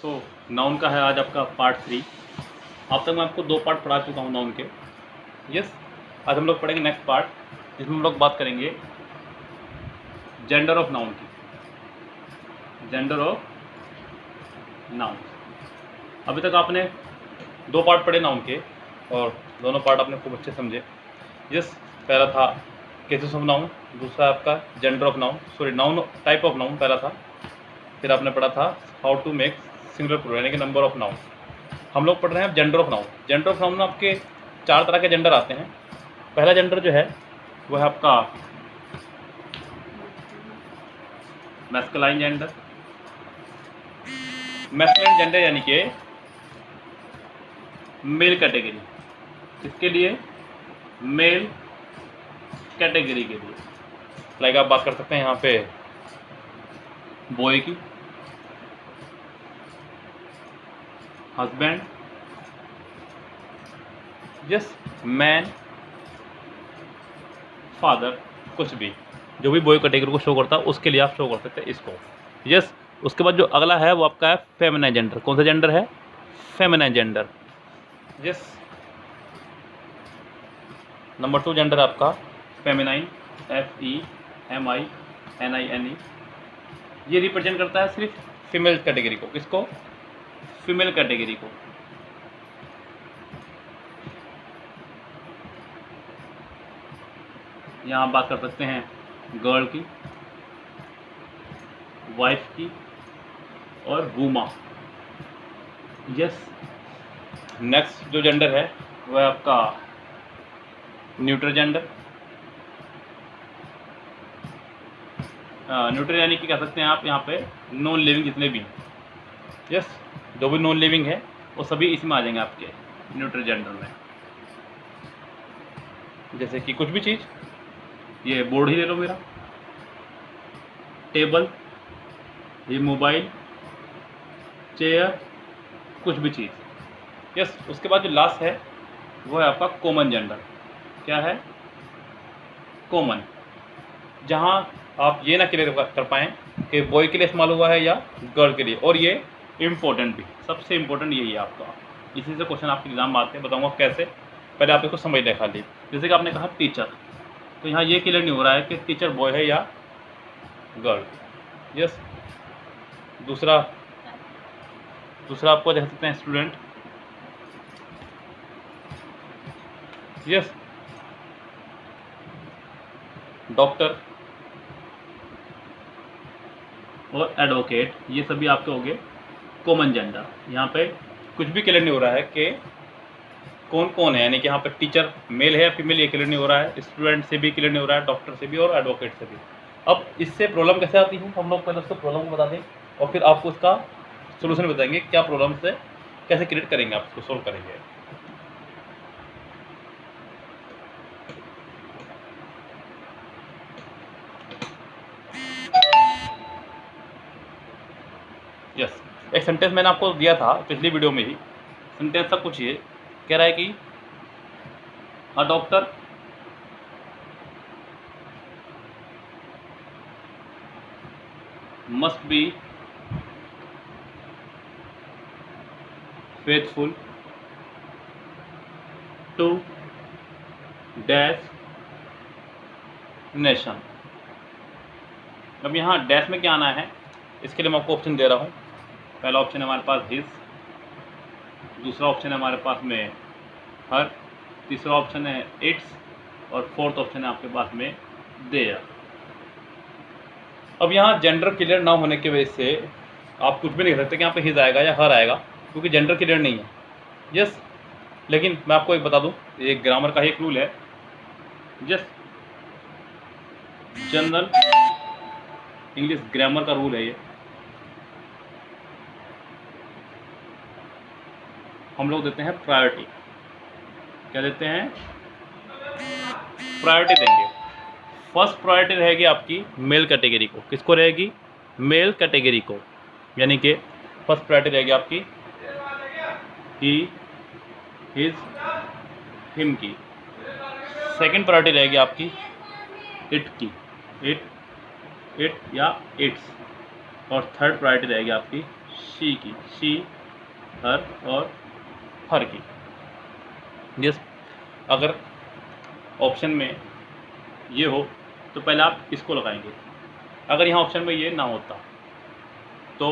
सो noun का है आज आपका पार्ट 3। अब तक मैं आपको 2 पार्ट पढ़ा चुका हूँ नाउन के। यस, आज हम लोग पढ़ेंगे नेक्स्ट पार्ट, जिसमें हम लोग बात करेंगे जेंडर ऑफ नाउन की। Gender of noun. अभी तक आपने 2 पार्ट पढ़े नाउन के और दोनों पार्ट आपने खूब अच्छे समझे। यस, पहला था केसेस ऑफ नाउन, दूसरा आपका gender of noun, sorry noun type of noun पहला था। फिर आपने पढ़ा था how to make singular plural यानी कि नंबर ऑफ नाउन। हम लोग पढ़ रहे हैं gender of noun. Gender of noun में आपके 4 तरह के जेंडर आते हैं। पहला जेंडर जो है वो है आपका मैस्कुलाइन जेंडर। मैस्कुलाइन जेंडर यानी कि मेल कैटेगरी, इसके लिए मेल कैटेगरी के लिए लाइक आप बात कर सकते हैं यहाँ पे बॉय की, हस्बैंड, यस, मैन, फादर, कुछ भी जो भी बॉय कैटेगरी को शो करता है उसके लिए आप शो कर सकते हैं इसको। यस, उसके बाद जो अगला है वो आपका है फेमिनाइन जेंडर। कौन सा जेंडर है? Feminine gender. Yes, number 2 gender आपका फेमिनाइन, FEMININE। ये रिप्रेजेंट करता है सिर्फ फीमेल कैटेगरी को। किसको? फीमेल कैटेगरी को। यहाँ बात कर सकते हैं गर्ल की, वाइफ की और वूमा। यस, नेक्स्ट जो जेंडर है वो है आपका न्यूट्रल जेंडर। न्यूट्रल यानी कि कह सकते हैं आप यहाँ पे नॉन लिविंग जितने भी। यस, जो भी नॉन लिविंग है वो सभी इसमें आ जाएंगे आपके न्यूट्रल जेंडर में। जैसे कि कुछ भी चीज़, ये बोर्ड ही ले लो मेरा, टेबल, ये मोबाइल, चेयर, कुछ भी चीज़। यस, उसके बाद जो लास्ट है वो है आपका कॉमन जेंडर। क्या है? कॉमन, जहाँ आप ये ना क्लियर कर पाएँ कि बॉय के लिए इस्तेमाल हुआ है या गर्ल के लिए। और ये इम्पोर्टेंट भी, सबसे इम्पोर्टेंट यही है आपका। इसी से क्वेश्चन आपके एग्जाम में आते हैं, बताऊँगा कैसे। पहले आप इसको समझ लें खाली। जैसे कि आपने कहा टीचर, तो यहाँ ये क्लियर नहीं हो रहा है कि टीचर बॉय है या गर्ल। यस, दूसरा आपको देख सकते हैं स्टूडेंट। यस, डॉक्टर और एडवोकेट, ये सभी आपके हो गए कॉमन जेंडर। यहाँ पे कुछ भी क्लियर नहीं हो रहा है कि कौन कौन है, यानी कि यहाँ पे टीचर मेल है या फीमेल, ये क्लियर नहीं हो रहा है। स्टूडेंट से भी क्लियर नहीं हो रहा है, डॉक्टर से भी और एडवोकेट से भी। अब इससे प्रॉब्लम कैसे आती है, हम लोग पहले उसको प्रॉब्लम को बता दें और फिर आपको उसका सोल्यूशन बताएंगे क्या प्रॉब्लम से कैसे क्रिएट करेंगे, आप उसको सोल्व करेंगे। यस, एक सेंटेंस मैंने आपको दिया था पिछली वीडियो में ही। सेंटेंस सब कुछ ये कह रहा है कि a doctor must be faithful to dash nation। अब यहाँ डैश में क्या आना है, इसके लिए मैं आपको ऑप्शन दे रहा हूँ। पहला ऑप्शन है हमारे पास हिज, दूसरा ऑप्शन है हमारे पास में हर, तीसरा ऑप्शन है इट्स और फोर्थ ऑप्शन है आपके पास में देयर। अब यहाँ जेंडर क्लियर ना होने की वजह से आप कुछ भी नहीं कर सकते कि यहाँ पे हिज आएगा या हर आएगा, क्योंकि जेंडर क्लियर नहीं है। यस, लेकिन मैं आपको एक बता दूँ, ये ग्रामर का ही एक रूल है। यस, जनरल इंग्लिश ग्रामर का रूल है ये। हम लोग देते हैं प्रायोरिटी। क्या देते हैं? प्रायोरिटी देंगे। फर्स्ट प्रायोरिटी रहेगी आपकी मेल कैटेगरी को। किसको रहेगी? मेल कैटेगरी को, यानी कि फर्स्ट प्रायोरिटी रहेगी आपकी ही, हिज, हिम की। सेकंड प्रायोरिटी रहेगी आपकी इट की, इट या इट्स। और थर्ड प्रायोरिटी रहेगी आपकी शी की, शी, हर और हर की। यस, अगर ऑप्शन में ये हो तो पहले आप इसको लगाएंगे। अगर यहाँ ऑप्शन में ये ना होता तो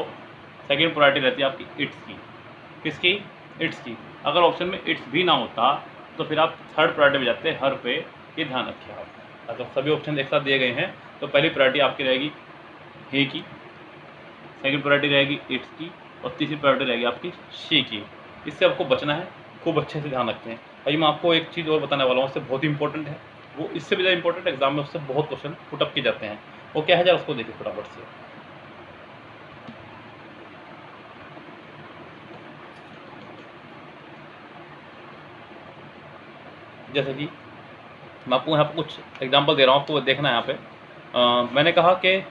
सेकेंड प्रायोरिटी रहती है आपकी इट्स की। किसकी? इट्स की। अगर ऑप्शन में इट्स भी ना होता तो फिर आप थर्ड प्रायोरिटी में जाते हर पे। ये ध्यान रखिए आप, अगर सभी ऑप्शन एक साथ दिए गए हैं तो पहली प्रायोरिटी आपकी रहेगी हे की, सेकेंड प्रायोरिटी रहेगी इट्स की और तीसरी प्रायोरिटी रहेगी आपकी शी की। इससे आपको बचना है, खूब अच्छे से ध्यान रखते हैं। अभी मैं आपको एक चीज़ और बताने वाला हूँ, उससे बहुत ही इंपॉर्टेंट है, वो इससे भी ज़्यादा इंपॉर्टेंट एग्जाम में उससे बहुत क्वेश्चन पुटअप किए जाते हैं। वो क्या है जरा उसको देखिए फटाफट से। जैसे कि मैं आपको यहाँ पर कुछ एग्जाम्पल दे रहा हूँ, आपको देखना है यहाँ पे। मैंने कहा कि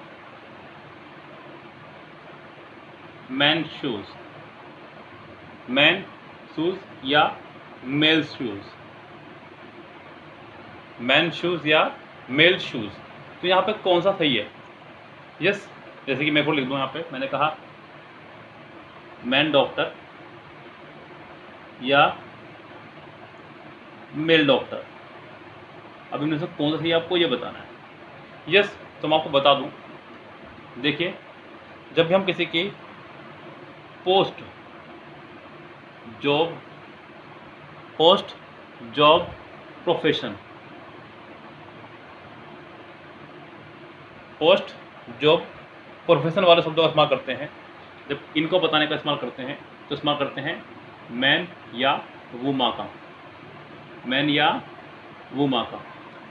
मैन शूज़, मैन शूज़ या मेल शूज़, मैन शूज़ या मेल शूज़, तो यहाँ पे कौन सा सही है? यस, जैसे कि मैं को लिख दूँ यहाँ पे, मैंने कहा मैन डॉक्टर या मेल डॉक्टर। अब इनमें से कौन सा सही है आपको ये बताना है। यस, तो मैं आपको बता दूँ, देखिए जब भी हम किसी की post job profession, post job profession वाले शब्दों का इस्तेमाल करते हैं, जब इनको बताने का इस्तेमाल करते हैं तो इस्तेमाल करते हैं मैन या वुमा का, मैन या वुमा का।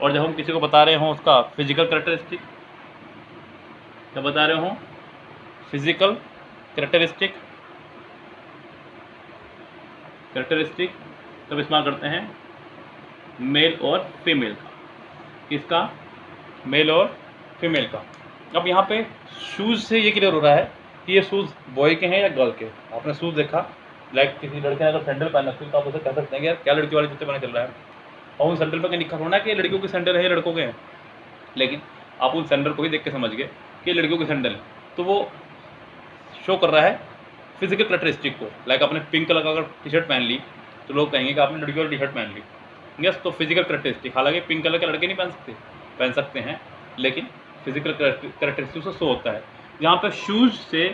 और जब हम किसी को बता रहे हों उसका फिजिकल कैरेक्टरिस्टिक, जब बता रहे हों फिजिकल कैरेक्टरिस्टिक तब इस्तेमाल करते हैं मेल और फीमेल का। किसका? मेल और फीमेल का। अब यहाँ पे शूज़ से ये क्लियर हो रहा है कि ये शूज़ बॉय के हैं या गर्ल के। आपने शूज़ देखा, लाइक किसी लड़के ने अगर सैंडल पहन रखी तो आप उसे कह सकते हैं कि यार क्या लड़की वाले जूते पहने चल रहा है, और उन सैंडल पर कहीं लिखा होना कि लड़कियों के सैंडल है या लड़कों के हैं, लेकिन आप उन सैंडल को ही देख के समझ गए कि लड़कियों के सैंडल है, तो वो शो कर रहा है फिजिकल कैरेक्टरिस्टिक को। लाइक आपने पिंक कलर का अगर टी शर्ट पहन ली तो लोग कहेंगे कि आपने लड़की वाली टी शर्ट पहन ली। यस, तो फिजिकल कैरेक्टरिस्टिक, हालांकि पिंक कलर के लड़के नहीं पहन सकते हैं, लेकिन फिजिकल कैरेक्टरिस्टिक से शो होता है। यहाँ पे शूज़ से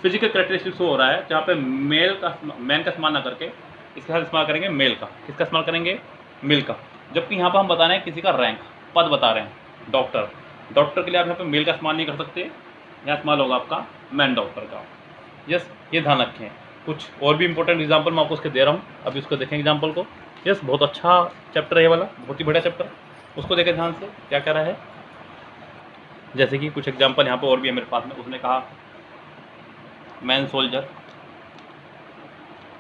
फिजिकल कैरेक्टरिस्टिक शो हो रहा है, जहाँ पे मैन का इस्तेमाल ना करके इसके साथ इस्तेमाल करेंगे मेल का। किसका इस्तेमाल करेंगे? मेल का। जबकि यहाँ पर हम बता रहे हैं किसी का रैंक, पद बता रहे हैं, डॉक्टर के लिए आप यहाँ पे मेल का इस्तेमाल नहीं कर सकते, यहाँ इस्तेमाल होगा आपका मैन डॉक्टर का। यस, ये ध्यान रखें। कुछ और भी इंपॉर्टेंट एग्जांपल मैं आपको उसके दे रहा हूँ, अभी उसको देखें एग्जांपल को। यस, बहुत अच्छा चैप्टर है ये वाला, बहुत ही बढ़िया चैप्टर, उसको देखें ध्यान से क्या कह रहा है। जैसे कि कुछ एग्जांपल यहाँ पे और भी है मेरे पास में। उसने कहा मैन सोल्जर,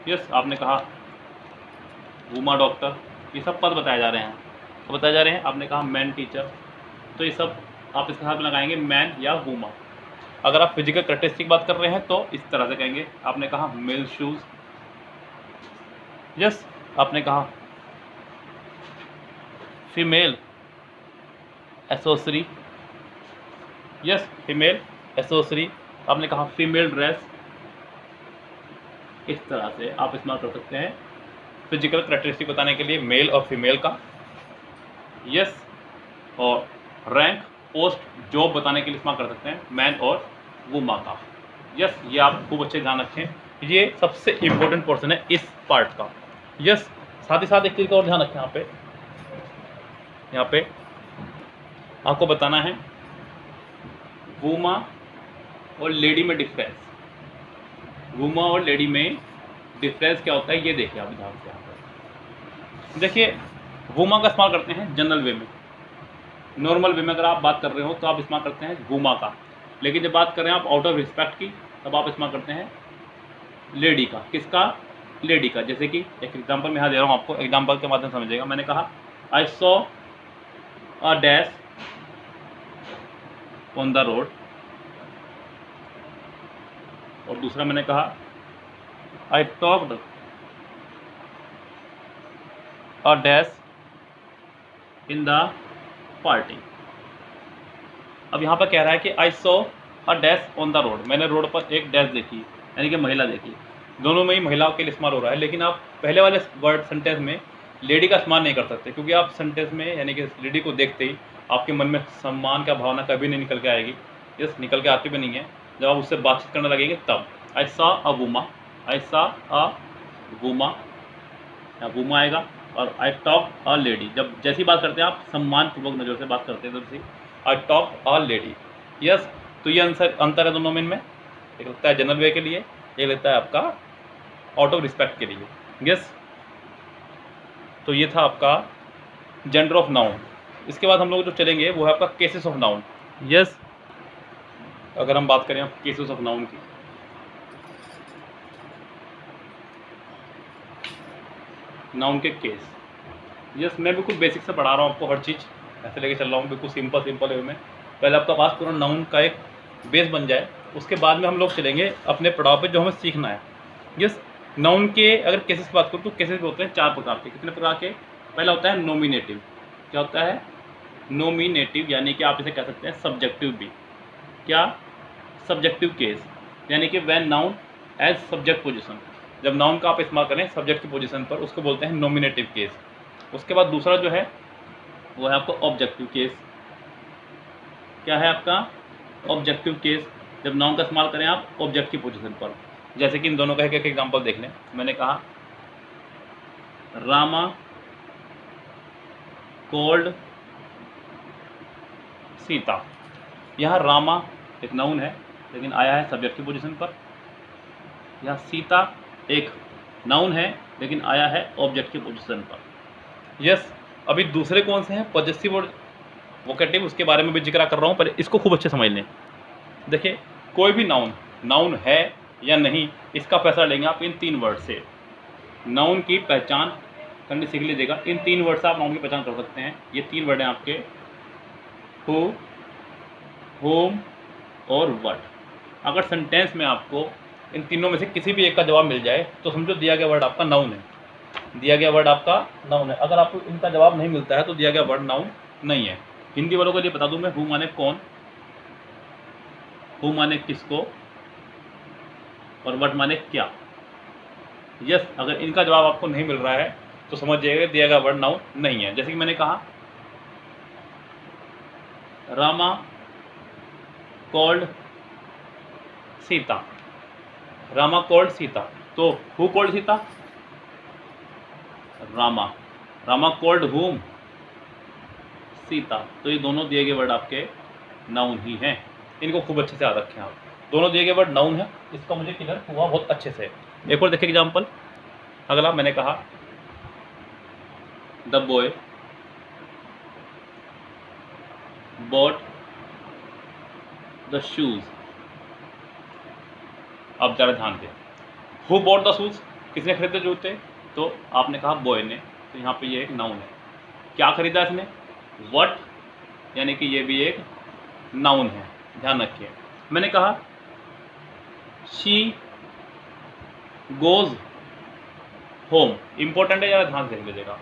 यस, आपने कहा वुमा डॉक्टर, ये सब पद बताए जा रहे हैं, तो बताए जा रहे हैं। आपने कहा मैन टीचर, तो ये सब आप इसके साथ में लगाएंगे मैन या वुमा। अगर आप फिजिकल कैरेक्टरिस्टिक बात कर रहे हैं तो इस तरह से कहेंगे। आपने कहा मेल शूज़, यस, आपने कहा फीमेल एसोसरी, यस, फीमेल एसोसरी, आपने कहा फीमेल ड्रेस। इस तरह से आप इस्तेमाल कर सकते हैं फिजिकल कैरेक्टरिस्टिक बताने के लिए मेल और फीमेल का। यस, और रैंक पोस्ट जॉब बताने के लिए इस्तेमाल कर सकते हैं मैन और वुमा का। यस, ये आप खूब अच्छे ध्यान रखें, ये सबसे इम्पोर्टेंट पोर्शन है इस पार्ट का। यस, साथ ही साथ एक चीज़ का और ध्यान रखें, यहाँ पे आपको बताना है वुमा और लेडी में डिफरेंस। वुमा और लेडी में डिफरेंस क्या होता है ये देखिए आप ध्यान से। यहाँ पर देखिए, वुमा का इस्तेमाल करते हैं जनरल वे में, नॉर्मल वे में अगर आप बात कर रहे हो तो आप इस्तेमाल करते हैं वुमा का, लेकिन जब बात कर रहे हैं आप आउट ऑफ रिस्पेक्ट की तब आप इस्तेमाल करते हैं लेडी का। किसका? लेडी का। जैसे कि एक एग्जांपल मैं यहाँ दे रहा हूँ आपको, एग्जांपल के माध्यम से समझिएगा। मैंने कहा I saw a dash on the road, और दूसरा मैंने कहा I talked a dash in the party. अब यहाँ पर कह रहा है कि I saw a dash on the road, मैंने रोड पर एक डैश देखी, यानी कि महिला। देखिए दोनों में ही महिलाओं के लिए इस्तेमाल हो रहा है, लेकिन आप पहले वाले वर्ड सेंटेंस में लेडी का इस्तेमाल नहीं कर सकते, क्योंकि आप सेंटेंस में यानी कि लेडी को देखते ही आपके मन में सम्मान का भावना कभी नहीं निकल के आएगी। यस, निकल के आती भी नहीं है। जब आप उससे बातचीत करने लगेंगे तब I saw a Uma, I saw a Uma, या वुमा आएगा। और आई टॉक अ लेडी, जब जैसी बात करते हैं आप सम्मान पूर्वक नज़र से बात करते हैं तो I talk a lady. Yes, तो ये अंतर है दोनों में इनमें। एक लगता है जनरल वे के लिए, एक लगता है आपका आउट ऑफ रिस्पेक्ट के लिए। यस, तो ये था आपका जेंडर ऑफ नाउन। इसके बाद हम लोग जो चलेंगे वो है आपका केसेस ऑफ नाउन। यस, अगर हम बात करें आप केसेस ऑफ नाउन की, नाउन के केस। यस, मैं बिल्कुल बेसिक से पढ़ा रहा हूँ आपको, हर चीज़ ऐसे लेके चल रहा हूँ बिल्कुल सिंपल वे में। पहले आपका पास पूरा नाउन का एक बेस बन जाए, उसके बाद में हम लोग चलेंगे अपने पड़ाव पे जो हमें सीखना है। यस, नाउन के अगर केसेस की बात करूँ तो केसेस होते हैं 4 प्रकार के। कितने प्रकार के? पहला होता है नोमिनेटिव। क्या होता है? नोमिनेटिव, यानी कि आप इसे कह सकते हैं सब्जेक्टिव भी। क्या? सब्जेक्टिव केस, यानी कि when noun as subject position, जब नाउन का आप इस्तेमाल करें सब्जेक्ट की पोजीशन पर, उसको बोलते हैं नोमिनेटिव केस। उसके बाद दूसरा जो है वो है आपका ऑब्जेक्टिव केस। क्या है आपका? ऑब्जेक्टिव केस, जब नाउन का इस्तेमाल करें आप ऑब्जेक्ट की पोजीशन पर। जैसे कि इन दोनों का एक एक एग्जांपल देख लें। मैंने कहा रामा कॉल्ड सीता। यहाँ रामा एक नाउन है लेकिन आया है सब्जेक्ट की पोजीशन पर। यहाँ सीता एक नाउन है लेकिन आया है ऑब्जेक्ट की पोजीशन पर। यस, अभी दूसरे कौन से हैं? पॉजेसिव और वोकेटिव, उसके बारे में भी जिक्र कर रहा हूँ, पर इसको खूब अच्छे समझ लें। देखिए कोई भी नाउन है या नहीं, इसका फैसला लेंगे आप इन 3 वर्ड से। नाउन की पहचान करनी सीख लीजिएगा। इन 3 वर्ड से आप नाउन की पहचान कर सकते हैं। ये 3 वर्ड हैं आपके, हु, होम और व्हाट। अगर सेंटेंस में आपको इन तीनों में से किसी भी एक का जवाब मिल जाए तो समझो दिया गया वर्ड आपका नाउन है। दिया गया वर्ड आपका नाउन है। अगर आपको इनका जवाब नहीं मिलता है तो दिया गया वर्ड नाउन नहीं है। हिंदी वालों के लिए बता दूं मैं, हु माने कौन, हु माने किसको, और व्हाट माने क्या। यस, अगर इनका जवाब आपको नहीं मिल रहा है तो समझ जाइएगा दिया गया वर्ड नाउन नहीं है। जैसे कि मैंने कहा रामा कॉल्ड सीता, रामा कॉल्ड सीता, तो who called Sita? Rama. Rama called हुम? सीता। तो ये दोनों दिए गए वर्ड आपके नाउन ही हैं। इनको खूब अच्छे से याद रखें आप। दोनों दिए गए वर्ड नाउन है, इसका मुझे क्लियर हुआ बहुत अच्छे से। एक और देखिए एग्जाम्पल। अगला मैंने कहा the boy bought the shoes. अब जरा ध्यान दें, हु बॉट द शूज, किसने खरीदे जूते? तो आपने कहा बॉय ने, तो यहाँ पे ये एक नाउन है। क्या खरीदा इसने? व्हाट, यानी कि ये भी एक नाउन है, ध्यान रखिए। मैंने कहा शी गोज होम, इंपॉर्टेंट है, ज़रा ध्यान से लीजिएगा।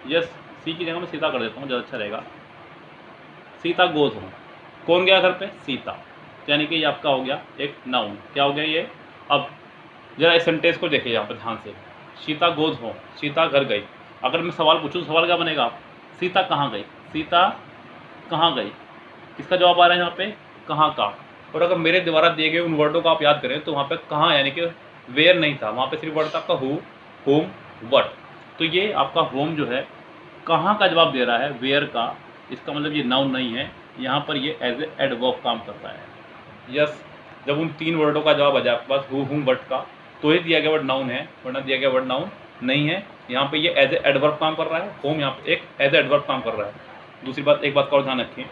यस, सी की जगह मैं सीता कर देता हूँ, ज़्यादा अच्छा रहेगा। सीता गोज होम, कौन गया घर पे? सीता। तो यानी कि ये आपका हो गया एक नाउन। क्या हो गया ये? अब जरा इस सेंटेंस को देखिए यहाँ पर ध्यान से। सीता गोज होम, सीता घर गई। अगर मैं सवाल पूछूँ, सवाल क्या बनेगा? सीता कहाँ गई? सीता कहाँ गई? किसका जवाब आ रहा है यहाँ पे? कहाँ का। और अगर मेरे द्वारा दिए गए उन वर्डों को आप याद करें तो वहाँ पे कहाँ यानी कि वेयर नहीं था, वहाँ पे सिर्फ वर्ड था आपका हु, होम, व्हाट। तो ये आपका होम जो है कहाँ का जवाब दे रहा है, वेयर का। इसका मतलब ये नाउन नहीं है, यहाँ पर ये एज ए एडवर्ब काम करता है। यस, जब उन 3 वर्डों का जवाब आ जाए आपके पास हु, हुम, व्हाट का, तो ही दिया गया वर्ड नाउन है, वरना दिया गया वर्ड नाउन नहीं है। यहाँ पे ये एज ए एडवर्ब काम कर रहा है, होम यहाँ पे एक एज ए एडवर्ब काम कर रहा है। दूसरी बात, एक बात का और ध्यान रखें,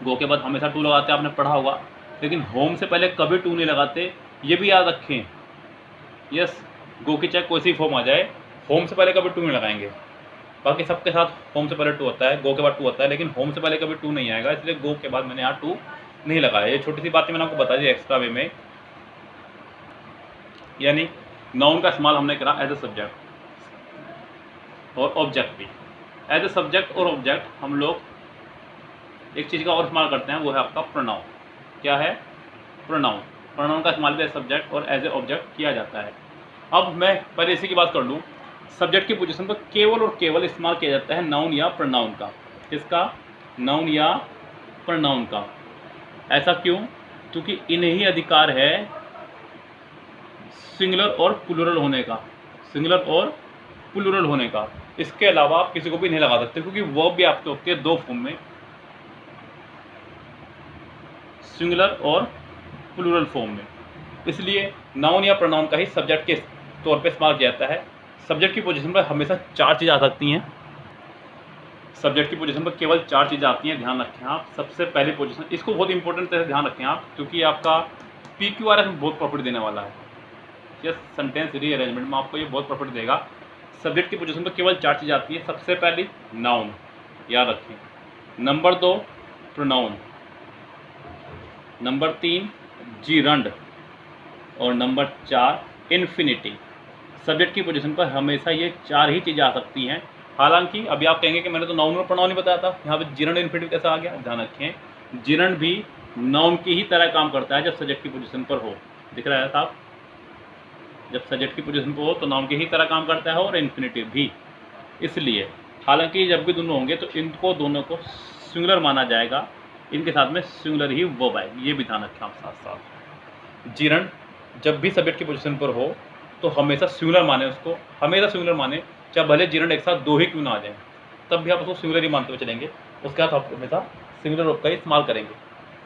गो के बाद हमेशा टू लगाते हैं, आपने पढ़ा होगा, लेकिन होम से पहले कभी टू नहीं लगाते, ये भी याद रखें। यस, गो की चाहे कोई सी फॉर्म आ जाए, होम से पहले कभी टू नहीं लगाएंगे। बाकी सबके साथ होम से पहले टू होता है, गो के बाद टू होता है, लेकिन होम से पहले कभी टू नहीं आएगा, इसलिए गो के बाद मैंने यहाँ टू नहीं लगाया। ये छोटी सी बातें मैंने आपको बता दी एक्स्ट्रा वे में। यानी नाउन का इस्तेमाल हमने करा एज ए सब्जेक्ट और ऑब्जेक्ट भी। एज ए सब्जेक्ट और ऑब्जेक्ट हम लोग एक चीज़ का और इस्तेमाल करते हैं, वो है आपका प्रोनाउन। क्या है? प्रोनाउन। प्रोनाउन का इस्तेमाल भी एज सब्जेक्ट और एज ए ऑब्जेक्ट किया जाता है। अब मैं पहले इसी की बात कर लूँ। सब्जेक्ट की पोजीशन पर केवल और केवल इस्तेमाल किया जाता है नाउन या प्रोनाउन का। किसका? नाउन या प्रोनाउन का। ऐसा क्यों? क्योंकि इन्हीं अधिकार है सिंगुलर और प्लूरल होने का, सिंगुलर और प्लूरल होने का। इसके अलावा आप किसी को भी नहीं लगा सकते, क्योंकि वर्ब भी आपके होते हैं दो फॉर्म में, सिंगुलर और प्लूरल फॉर्म में। इसलिए नाउन या प्रोनाउन का ही सब्जेक्ट के तौर पे इस्तेमाल किया जाता है। सब्जेक्ट की पोजीशन पर हमेशा 4 चीज़ें आ सकती हैं। सब्जेक्ट की पोजीशन पर केवल 4 चीज़ें आती हैं, ध्यान रखें आप। सबसे पहली पोजीशन, इसको बहुत इंपॉर्टेंट तरह से ध्यान रखें आप, क्योंकि आपका PQRS में बहुत प्रॉफिट देने वाला है। यस, सेंटेंस रीअरेंजमेंट में आपको ये बहुत प्रॉफिट देगा। सब्जेक्ट की पोजीशन पर केवल 4 चीज़ें आती हैं। सबसे पहली नाउन, याद रखें। नंबर 2 प्रोनाउन, नंबर 3 जीरंड, और नंबर 4 इन्फिनिटी। सब्जेक्ट की पोजीशन पर हमेशा ये 4 ही चीज़ें आ सकती हैं। हालांकि अभी आप कहेंगे कि मैंने तो नाउन और प्रोनाउन ही बताया था, यहाँ पे जीरंड इन्फिनिटी कैसा आ गया? ध्यान रखें, जीरंड भी नाउन की ही तरह काम करता है जब सब्जेक्ट की पोजीशन पर हो। दिख रहा है साहब? जब सब्जेक्ट की पोजीशन पर हो तो नाउन की ही तरह काम करता है, और इन्फिनिटिव भी। इसलिए हालांकि जब भी दोनों होंगे तो इनको दोनों को सिंगुलर माना जाएगा, इनके साथ में सिंगुलर ही वर्ब आएगी, ये भी ध्यान रखें आप साथ साथ। जीरंड जब भी सब्जेक्ट की पोजीशन पर हो तो हमेशा सिंगुलर माने उसको, हमेशा सिंगुलर माने, चाहे भले जीरंड एक साथ 2 ही क्यों ना आ जाए, तब भी आप उसको सिंगुलर ही मानते हुए चलेंगे। उसके बाद आप हमेशा सिंगुलर वर्ब का ही इस्तेमाल करेंगे।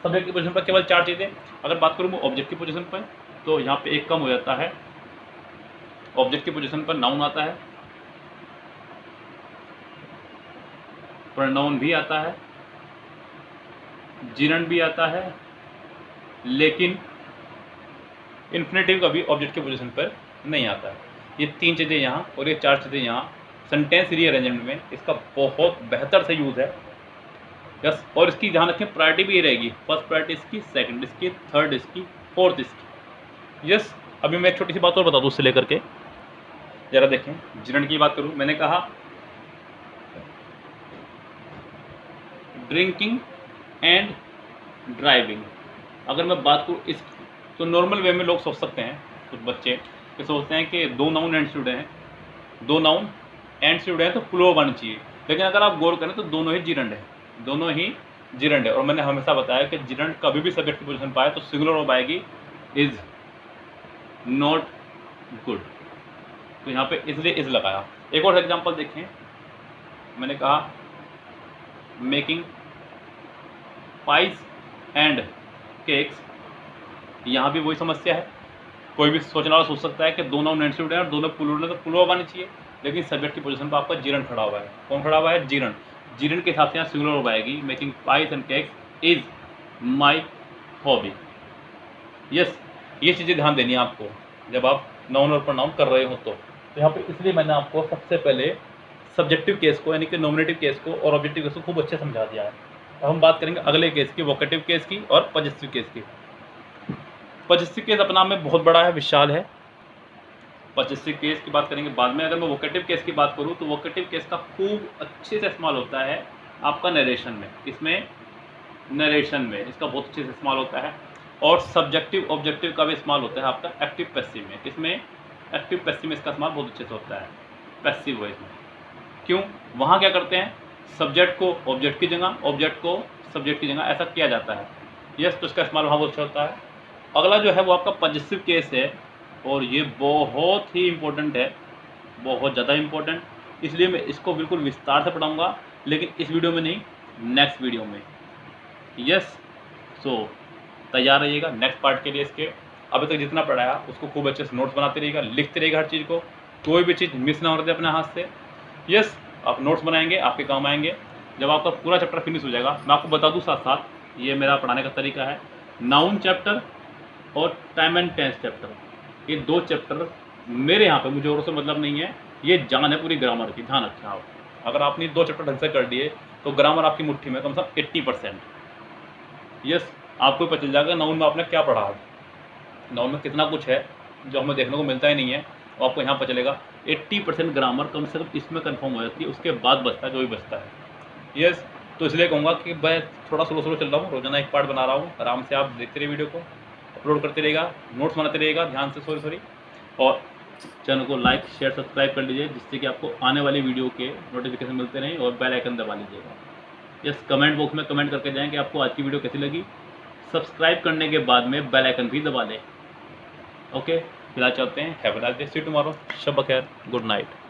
सब्जेक्ट की पोजीशन पर केवल 4 चीज़ें। अगर बात करूँ ऑब्जेक्ट की पोजीशन पर, तो यहाँ पे एक कम हो जाता है। ऑब्जेक्ट की पोजीशन पर नाउन आता है, प्रोनाउन भी आता है, जीरंड भी आता है, लेकिन इन्फिनेटिव कभी ऑब्जेक्ट की पोजीशन पर नहीं आता है। ये 3 चीज़ें यहाँ और ये 4 चीज़ें यहाँ सेंटेंस रीअरेंजमेंट में इसका बहुत बेहतर से यूज़ है। यस, और इसकी ध्यान रखें प्रायोरिटी भी ये रहेगी, फर्स्ट प्रायोरिटी इसकी, सेकंड इसकी, थर्ड इसकी, फोर्थ इसकी। यस, अभी मैं एक छोटी सी बात और बता दूँ उससे लेकर के, ज़रा देखें। जीरंड की बात करूँ, मैंने कहा ड्रिंकिंग एंड ड्राइविंग। अगर मैं बात करूँ इस, तो नॉर्मल वे में लोग सोच सकते हैं, कुछ बच्चे ये सोचते हैं कि 2 नाउन एंड शुड हैं, 2 नाउन एंड शुड है तो प्लूरल बननी चाहिए। लेकिन अगर आप गौर करें तो दोनों ही जीरंड है, दोनों ही जीरंड है। और मैंने हमेशा बताया कि जीरंड कभी भी सब्जेक्ट की पोजीशन पाए तो सिंगुलर वर्ब आएगी, इज नॉट गुड। तो यहाँ पे इसलिए इज लगाया। एक और एग्जांपल देखें, मैंने कहा मेकिंग पाइज एंड केक्स। यहाँ भी वही समस्या है। कोई भी सोचने वाला सोच सकता है कि 2 नाउन एंड शुड है और दोनों प्लूरल है तो प्लूरल आनी चाहिए, लेकिन सब्जेक्ट की पोजीशन पर आपका जीरंड खड़ा हुआ है। कौन खड़ा हुआ है? जीरंड। जीरंड के हिसाब से यहाँ सिंगुलर वर्ब आएगी, making pies and cakes is my hobby. Yes, ये चीज़ें ध्यान देनी है आपको जब आप नाउन और प्रोनाउन कर रहे हो। तो यहाँ पे इसलिए मैंने आपको सबसे पहले सब्जेक्टिव केस को, यानी कि नॉमिनेटिव केस को और ऑब्जेक्टिव केस को खूब अच्छे समझा दिया है। अब हम बात करेंगे अगले केस की, वोकेटिव केस की और पजेसिव केस की। पजेसिव केस अपना में बहुत बड़ा है, विशाल है। पजेसिव केस की बात करेंगे बाद में। अगर मैं वोकेटिव केस की बात करूँ तो वोकेटिव केस का खूब अच्छे से इस्तेमाल होता है आपका नरेशन में, इसमें नरेशन में इसका बहुत अच्छे से इस्तेमाल होता है। और सब्जेक्टिव ऑब्जेक्टिव का भी इस्तेमाल होता है आपका एक्टिव पैसिव में। इसमें एक्टिव पैसिव में इसका इस्तेमाल बहुत अच्छे से होता है, पैसिव वॉइस में। क्यों? वहाँ क्या करते हैं, सब्जेक्ट को ऑब्जेक्ट की जगह, ऑब्जेक्ट को सब्जेक्ट की जगह, ऐसा किया जाता है। यस, तो इसका इस्तेमाल वहाँ बहुत अच्छा होता है। अगला जो है वो आपका पजेसिव केस है, और ये बहुत ही इम्पोर्टेंट है, बहुत ज़्यादा इम्पोर्टेंट। इसलिए मैं इसको बिल्कुल विस्तार से पढ़ाऊँगा, लेकिन इस वीडियो में नहीं, नेक्स्ट वीडियो में। यस, सो तैयार रहिएगा नेक्स्ट पार्ट के लिए। इसके अभी तक जितना पढ़ाया उसको खूब अच्छे से नोट्स बनाते रहिएगा, लिखते रहिएगा हर चीज़ को, कोई भी चीज़ मिस ना होने दे अपने हाथ से। यस, आप नोट्स बनाएंगे, आपके काम आएंगे। जब आपका पूरा चैप्टर फिनिश हो जाएगा, मैं आपको बता दूं साथ साथ, ये मेरा पढ़ाने का तरीका है। नाउन चैप्टर और टाइम एंड टेंस चैप्टर, ये 2 चैप्टर मेरे यहाँ पे, मुझे और से मतलब नहीं है, ये जान है पूरी ग्रामर की। ध्यान रखें आप, अगर आपने 2 चैप्टर ढंग से कर दिए तो ग्रामर आपकी मुट्ठी में, कम से कम 80%। यस, आपको पता चल जाएगा नाउन में आपने क्या पढ़ा है, नाउन में कितना कुछ है जो हमें देखने को मिलता ही नहीं है, और आपको यहाँ पर चलेगा 80% ग्रामर कम से कम इसमें कंफर्म हो जाती है। उसके बाद बचता है जो भी बचता है। यस, तो इसलिए कहूँगा कि मैं थोड़ा स्लो चल रहा हूँ, रोजाना एक पार्ट बना रहा हूँ, आराम से आप देखते रहिए वीडियो को। अपलोड करते रहेगा, नोट्स बनाते रहेगा ध्यान से, सॉरी, और चैनल को लाइक शेयर सब्सक्राइब कर लीजिए जिससे कि आपको आने वाली वीडियो के नोटिफिकेशन मिलते रहें, और बेल आइकन दबा लीजिएगा। यस, कमेंट बॉक्स में कमेंट करके जाएं कि आपको आज की वीडियो कैसी लगी। सब्सक्राइब करने के बाद में बेल आइकन भी दबा दें। ओके, फिलहाल चलते हैं। Have a nice day, see you tomorrow. शब बखैर, गुड नाइट।